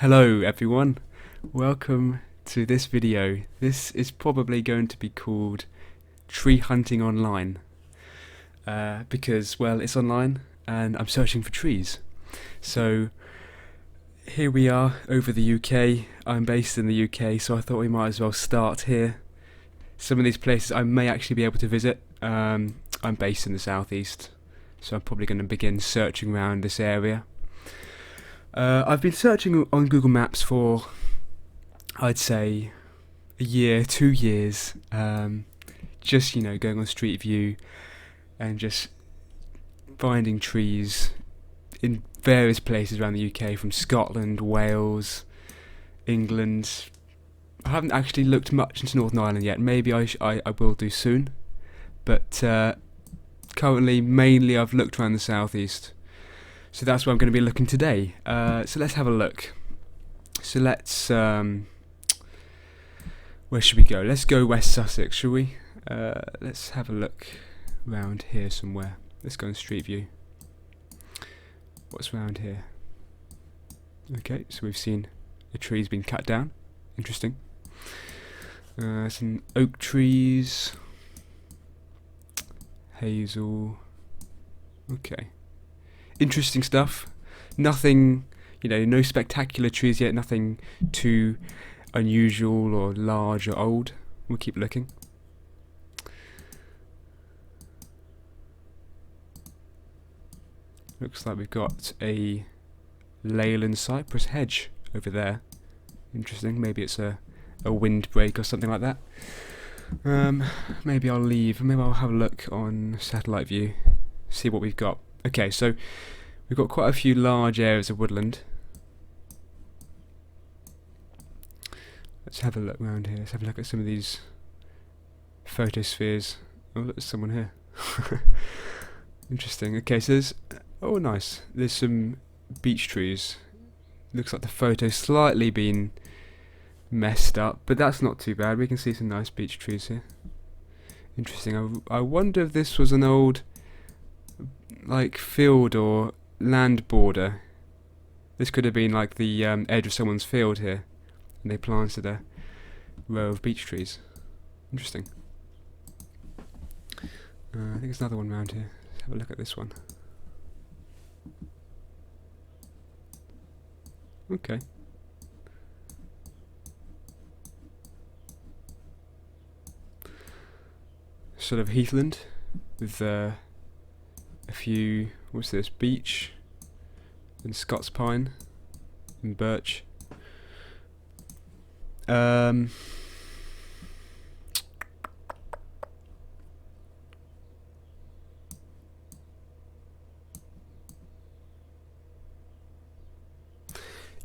Hello everyone, welcome to this video. This is probably going to be called Tree Hunting Online because, well, it's online and I'm searching for trees. So here we are over the UK. I'm based in the UK, so I thought we might as well start here. Some of these places I may actually be able to visit. I'm based in the southeast, so I'm probably going to begin searching around this area. I've been searching on Google Maps for, I'd say, a year, 2 years, just, going on Street View and just finding trees in various places around the UK, from Scotland, Wales, England. I haven't actually looked much into Northern Ireland yet. Maybe I will do soon, but currently, mainly I've looked around the southeast. So that's where I'm going to be looking today. So let's have a look. So let's, where should we go? Let's go West Sussex, shall we? Let's have a look around here somewhere. Let's go on Street View. What's around here? Okay, so we've seen a tree's been cut down. Interesting. Some oak trees. Hazel. Okay. Interesting stuff. Nothing, no spectacular trees yet, nothing too unusual or large or old. We'll keep looking. Looks like we've got a Leyland cypress hedge over there. Interesting, maybe it's a windbreak or something like that. Maybe I'll leave, maybe I'll have a look on satellite view, see what we've got. Okay, so we've got quite a few large areas of woodland. Let's have a look around here. Let's have a look at some of these photospheres. Oh, look, there's someone here. Interesting. Okay, so there's... Oh, nice. There's some beech trees. Looks like the photo's slightly been messed up, but that's not too bad. We can see some nice beech trees here. Interesting. I wonder if this was an old... like field or land border. This could have been like the edge of someone's field here, and they planted a row of beech trees. Interesting. I think there's another one around here. Let's have a look at this one. Okay. Sort of heathland with a few, what's this, beech and Scots pine and birch. You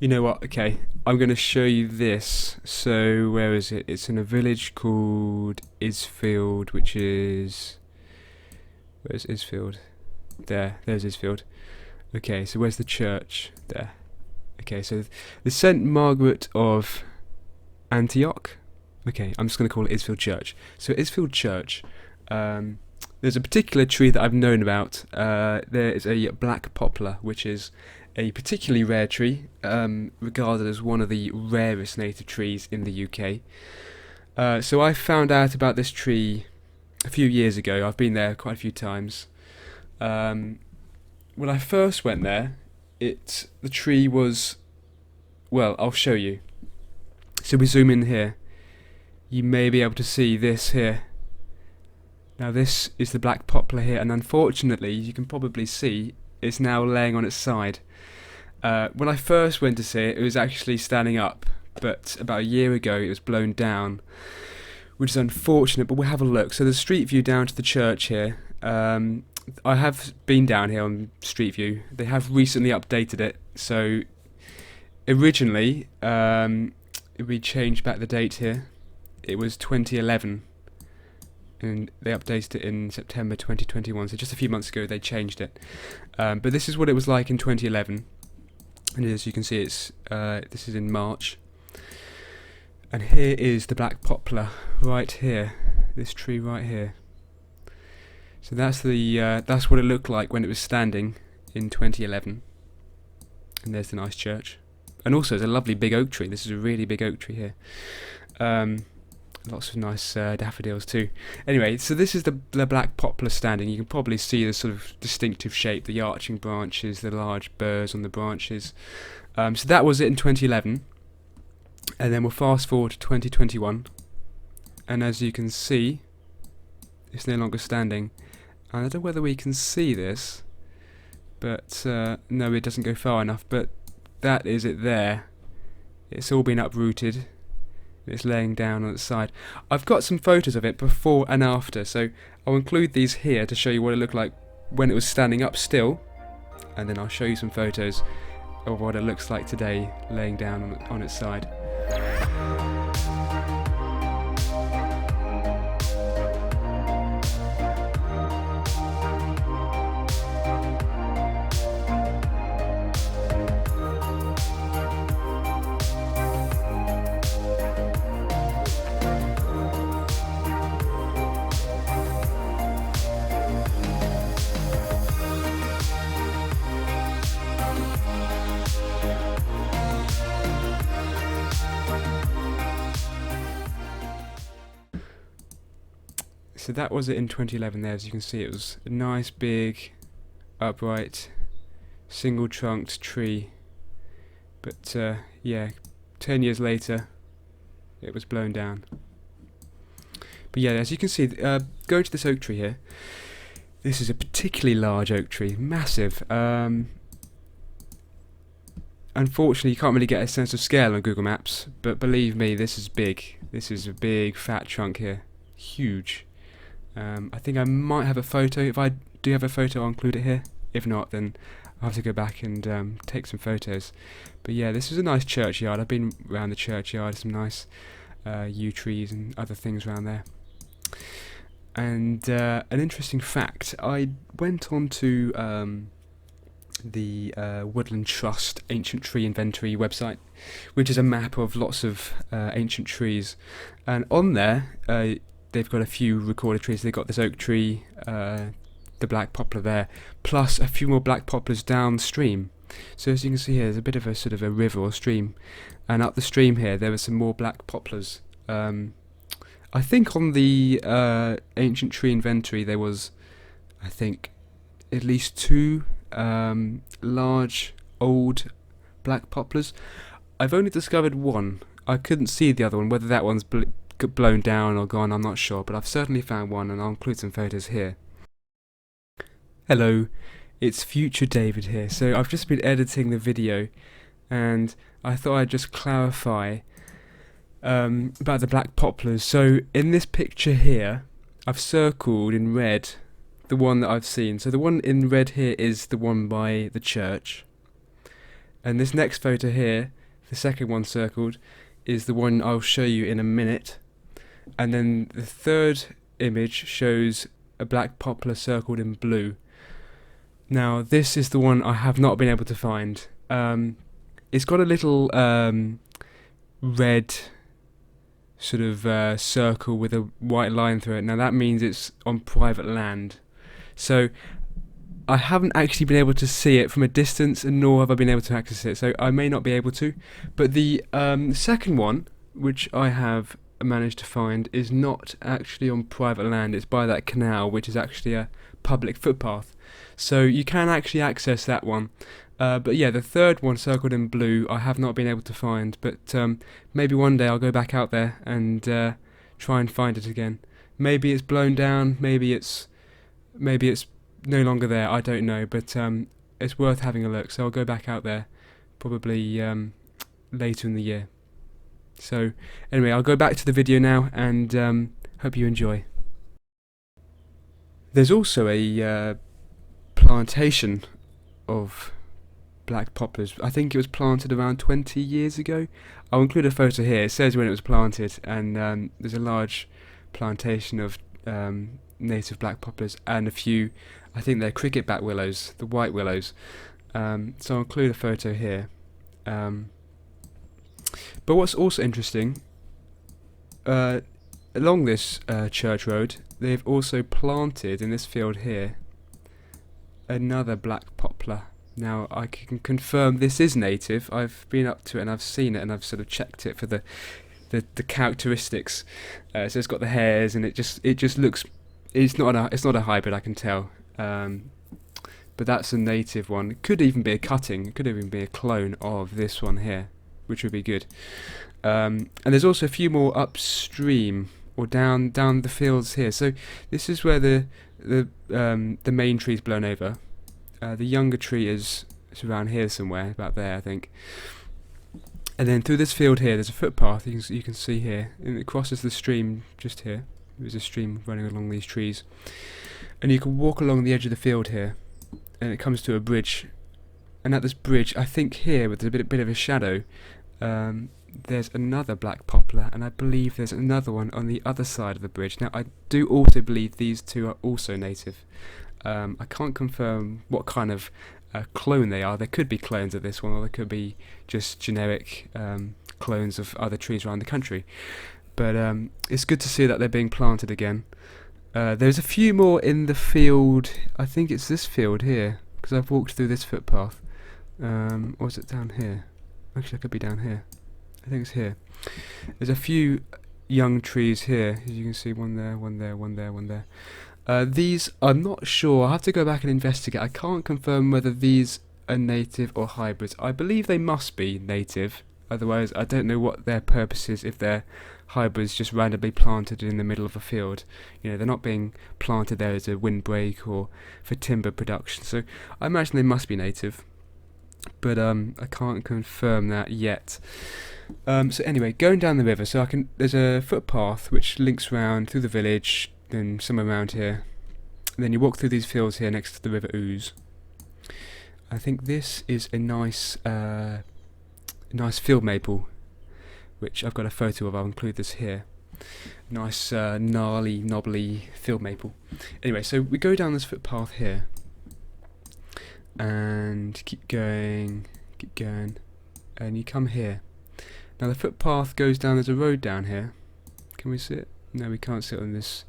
know what, okay, I'm going to show you this. So where is it? It's in a village called Isfield, which is... Where's Isfield? There's Isfield. Okay, so where's the church? There. Okay, so the St. Margaret of Antioch. Okay, I'm just going to call it Isfield Church. So Isfield Church, there's a particular tree that I've known about. There is a black poplar, which is a particularly rare tree, regarded as one of the rarest native trees in the UK. So I found out about this tree a few years ago. I've been there quite a few times. When I first went there, the tree was, well, I'll show you. So we zoom in here. You may be able to see this here. Now this is the black poplar here, and unfortunately, you can probably see it's now laying on its side. When I first went to see it, it was actually standing up, but about a year ago it was blown down, which is unfortunate, but we'll have a look. So there's Street View down to the church here. I have been down here on Street View. They have recently updated it. So originally, we changed back the date here. It was 2011, and they updated it in September 2021. So just a few months ago, they changed it. But this is what it was like in 2011, and as you can see, it's this is in March. And here is the black poplar right here. This tree right here. So that's what it looked like when it was standing in 2011. And there's the nice church. And also, it's a lovely big oak tree. This is a really big oak tree here. Lots of nice daffodils too. Anyway, so this is the black poplar standing. You can probably see the sort of distinctive shape, the arching branches, the large burrs on the branches. So that was it in 2011. And then we'll fast forward to 2021. And as you can see, it's no longer standing. I don't know whether we can see this, but no, it doesn't go far enough. But that is it there. It's all been uprooted. It's laying down on its side. I've got some photos of it before and after, so I'll include these here to show you what it looked like when it was standing up still, and then I'll show you some photos of what it looks like today laying down on its side. So that was it in 2011 there. As you can see, it was a nice big upright single trunked tree, but yeah, 10 years later it was blown down. But yeah, as you can see, go to this oak tree here. This is a particularly large oak tree, massive. Unfortunately, you can't really get a sense of scale on Google Maps, but believe me, this is big. This is a big fat trunk here, huge. I think I might have a photo. If I do have a photo, I'll include it here. If not, then I'll have to go back and take some photos. But yeah, this is a nice churchyard. I've been around the churchyard, some nice yew trees and other things around there. And an interesting fact, I went on to the Woodland Trust Ancient Tree Inventory website, which is a map of lots of ancient trees. And on there, they've got a few recorded trees. They've got this oak tree, the black poplar there, plus a few more black poplars downstream. So as you can see here, there's a bit of a sort of a river or stream, and up the stream here there were some more black poplars. I think on the ancient tree inventory there was, I think, at least 2 large old black poplars. I've only discovered one. I couldn't see the other one. Whether that one's blown down or gone, I'm not sure, but I've certainly found one, and I'll include some photos here. Hello, it's Future David here. So I've just been editing the video, and I thought I'd just clarify about the black poplars. So in this picture here, I've circled in red the one that I've seen. So the one in red here is the one by the church, and this next photo here, the second one circled, is the one I'll show you in a minute. And then the third image shows a black poplar circled in blue. Now this is the one I have not been able to find. It's got a little red sort of circle with a white line through it. Now that means it's on private land. So I haven't actually been able to see it from a distance, and nor have I been able to access it, so I may not be able to. But the second one, which I have managed to find, is not actually on private land. It's by that canal, which is actually a public footpath, so you can actually access that one. But yeah, the third one circled in blue I have not been able to find, but maybe one day I'll go back out there and try and find it again. Maybe it's blown down, maybe it's no longer there, I don't know, but it's worth having a look, so I'll go back out there probably later in the year. So anyway, I'll go back to the video now, and hope you enjoy. There's also a plantation of black poplars. I think it was planted around 20 years ago. I'll include a photo here. It says when it was planted, and there's a large plantation of native black poplars and a few, I think they're cricket-back willows, the white willows. So I'll include a photo here. But what's also interesting, along this church road, they've also planted in this field here another black poplar. Now I can confirm this is native. I've been up to it and I've seen it and I've sort of checked it for the characteristics. So it's got the hairs and it just looks. It's not a hybrid, I can tell. But that's a native one. It could even be a cutting. It could even be a clone of this one here, which would be good. And there's also a few more upstream or down the fields here. So this is where the main tree's blown over. The younger tree is around here somewhere, about there, I think. And then through this field here, there's a footpath you can see here, and it crosses the stream just here. There's a stream running along these trees, and you can walk along the edge of the field here, and it comes to a bridge. And at this bridge, I think here, with a bit of a shadow, there's another black poplar, and I believe there's another one on the other side of the bridge. Now, I do also believe these two are also native. I can't confirm what kind of clone they are. There could be clones of this one, or there could be just generic clones of other trees around the country. But it's good to see that they're being planted again. There's a few more in the field. I think it's this field here, because I've walked through this footpath. Or is it down here? Actually, it could be down here. I think it's here. There's a few young trees here. As you can see, one there, one there, one there, one there. These, I'm not sure. I'll have to go back and investigate. I can't confirm whether these are native or hybrids. I believe they must be native. Otherwise, I don't know what their purpose is if they're hybrids just randomly planted in the middle of a field. You know, they're not being planted there as a windbreak or for timber production. So I imagine they must be native. But I can't confirm that yet. So anyway, going down the river, so there's a footpath which links round through the village, then somewhere around here, and then you walk through these fields here next to the River Ouse. I think this is a nice field maple, which I've got a photo of. I'll include this here. Nice gnarly, knobbly field maple. Anyway, so we go down this footpath here, and keep going, and you come here. Now the footpath goes down. There's a road down here. Can we see it? No, we can't see it on this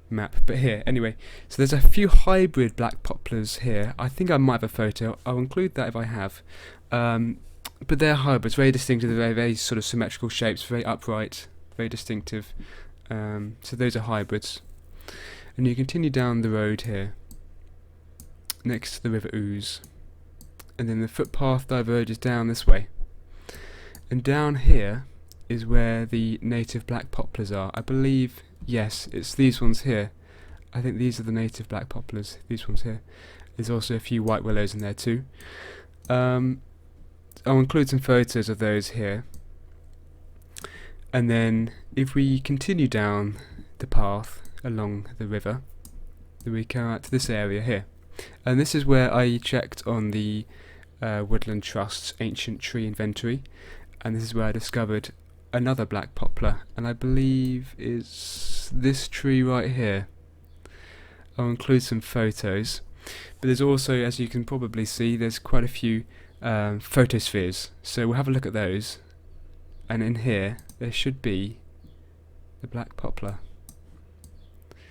map, but here anyway. So there's a few hybrid black poplars here. I think I might have a photo. I'll include that if I have. But they're hybrids, very distinctive, very, very sort of symmetrical shapes, very upright, very distinctive. So those are hybrids. And you continue down the road here, next to the River Ouse, and then the footpath diverges down this way. And down here is where the native black poplars are. I believe, yes, it's these ones here. I think these are the native black poplars, these ones here. There's also a few white willows in there too. I'll include some photos of those here. And then if we continue down the path along the river, then we come out to this area here. And this is where I checked on the Woodland Trust's ancient tree inventory, and this is where I discovered another black poplar, and I believe is this tree right here. I'll include some photos, but there's also, as you can probably see, there's quite a few photospheres, so we'll have a look at those, and in here there should be the black poplar.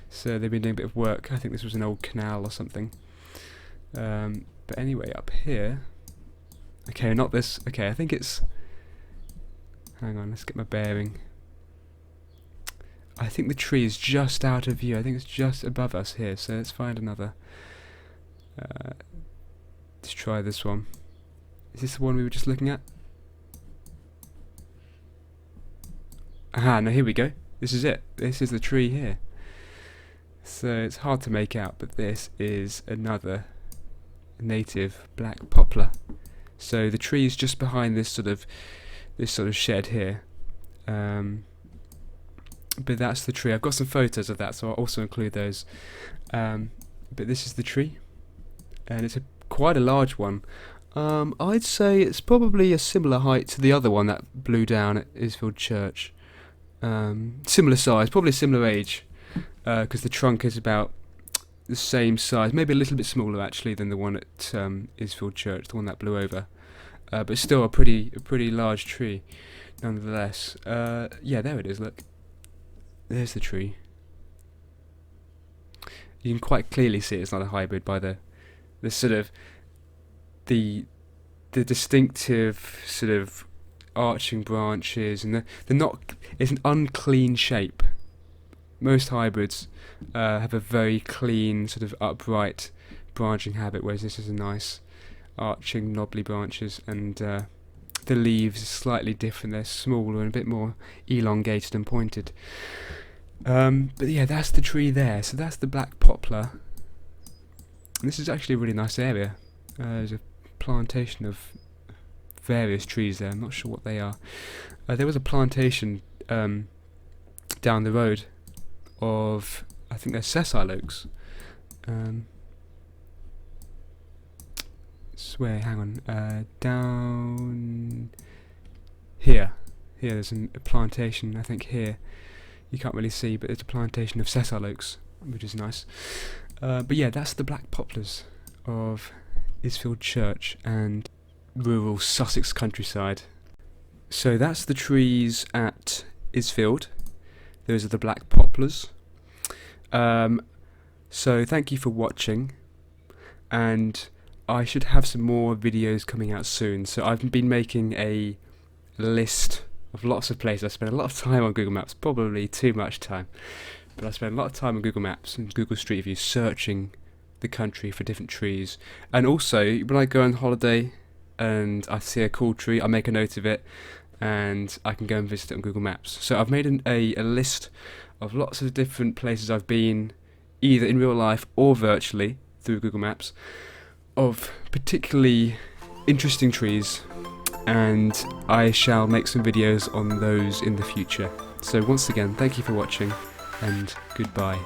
So they've been doing a bit of work. I think this was an old canal or something. But anyway, up here, okay, not this, okay, I think it's, hang on, let's get my bearing. I think the tree is just out of view. I think it's just above us here, so let's find another. Let's try this one. Is this the one we were just looking at? Aha, no, here we go. This is it. This is the tree here. So it's hard to make out, but this is another native black poplar. So the tree is just behind this sort of shed here. But that's the tree. I've got some photos of that, so I'll also include those. But this is the tree, and it's quite a large one. I'd say it's probably a similar height to the other one that blew down at Isfield Church. Similar size, probably similar age, because the trunk is about the same size, maybe a little bit smaller actually than the one at Isfield Church, the one that blew over. But still a pretty large tree, nonetheless. Yeah, there it is. Look, there's the tree. You can quite clearly see it's not a hybrid by the sort of the distinctive sort of arching branches, and it's an unclean shape. Most hybrids have a very clean sort of upright branching habit, whereas this is a nice arching knobbly branches, and the leaves are slightly different. They're smaller and a bit more elongated and pointed. But yeah, that's the tree there. So that's the black poplar. And this is actually a really nice area. There's a plantation of various trees there. I'm not sure what they are. There was a plantation down the road of, I think they're sessile oaks. Swear, hang on. Down here. Here there's a plantation, I think here. You can't really see, but it's a plantation of sessile oaks, which is nice. But yeah, that's the black poplars of Isfield Church and rural Sussex countryside. So that's the trees at Isfield. Those are the black poplars. So thank you for watching, and I should have some more videos coming out soon. So I've been making a list of lots of places. I spent a lot of time on Google Maps, probably too much time, but I spent a lot of time on Google Maps and Google Street View searching the country for different trees. And also, when I go on holiday and I see a cool tree, I make a note of it and I can go and visit it on Google Maps. So I've made a list of lots of different places I've been, either in real life or virtually through Google Maps, of particularly interesting trees, and I shall make some videos on those in the future. So once again, thank you for watching, and goodbye.